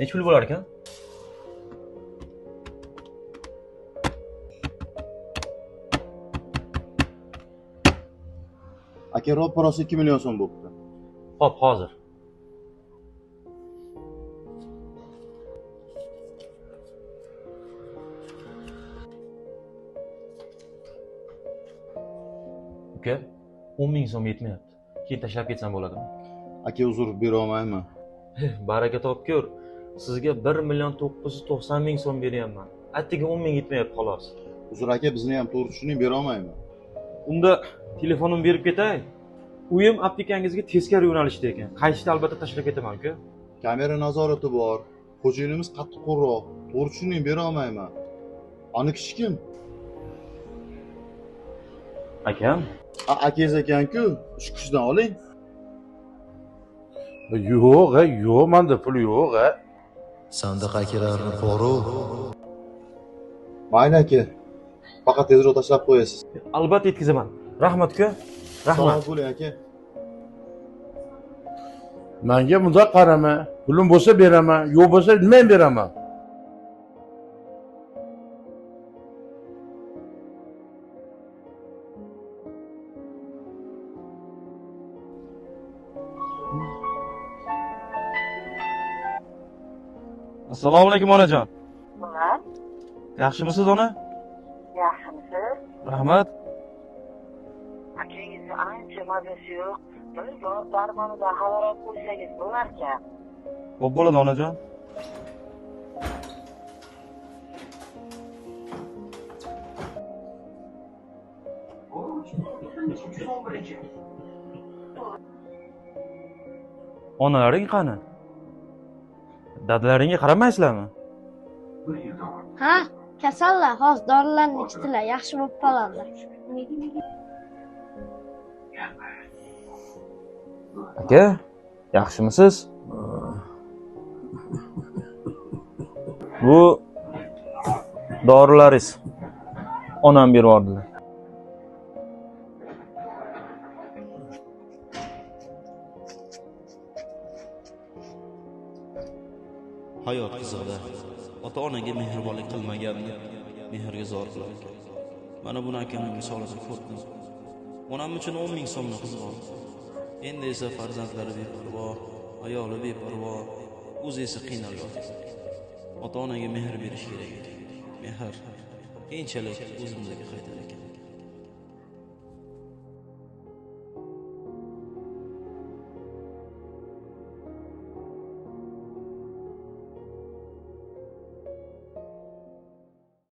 Necha pul bo'lar ekan? Aka, ro'parasi 2 million so'm bo'pti. Xo'p, hozir. Uka, 10 ming so'm yetmayapti. Keyin tashlab ketsam bo'ladimi? Aka, uzr bera olmayman. Baraka topkur. Sizga 1 million 990 ming so'm beryapman. Attiga 10 ming yetmayapti xolos. Uzr aka, bizni ham to'g'ri tushuning, bera olmayman. Unda telefonimni berib ketay. Uyim aptekangizga teskari yo'nalishda ekan. Qaytishda albatta tashlab ketaman, uka. Kamera nazorati bor. Xo'jayinimiz qattiqqo'rroq. To'g'ri tushuning, bera olmayman. Ani kishi kim? Akam, Akangiz ekan-ku, shu kishidan oling. Yo'q, yo'q, menda pul yo'q. Sandiq akalarni qo'ru. Mayli aka. Faqat tezroq tashlab qo'yasiz. albatta yetkazaman. Rahmat, uka. Rahmat. Sog' bo'ling aka. Menga bundoq qarama. Pulim bo'lsa beraman, yo'q bo'lsa men beraman. Assalomu alaykum onajon. Nima? Yaxshimisiz ona? Yaxshimisiz? Rahmat. Akangizni ancha mazasi yo'q. Bir yo'q darmonida xabarat qo'ysangiz bo'larkan. Xo'p bo'ladi onajon. Onalaring qani? Dadalaringga qaramaysizlarmi? Ha, kasallar hozir dorilarni ichdilar, yaxshi bo'lib qoladi. Aka, yaxshimisiz? Bu dorilaringiz. Onam berib yubordilar. Hayot qizig'ida ota-onaga mehribonlik qilmaganni mehrga zor qiladi. Mana buni akamning misolida ko'rdim. Onam uchun 10 ming so'mni qizib oldi. Endi esa farzandlari beparvo, ayoli beparvo, o'zi esa qiynalyapti. Ota-onaga mehr berish kerak. Mehr keyinchalik o'zimizga qaytar ekan.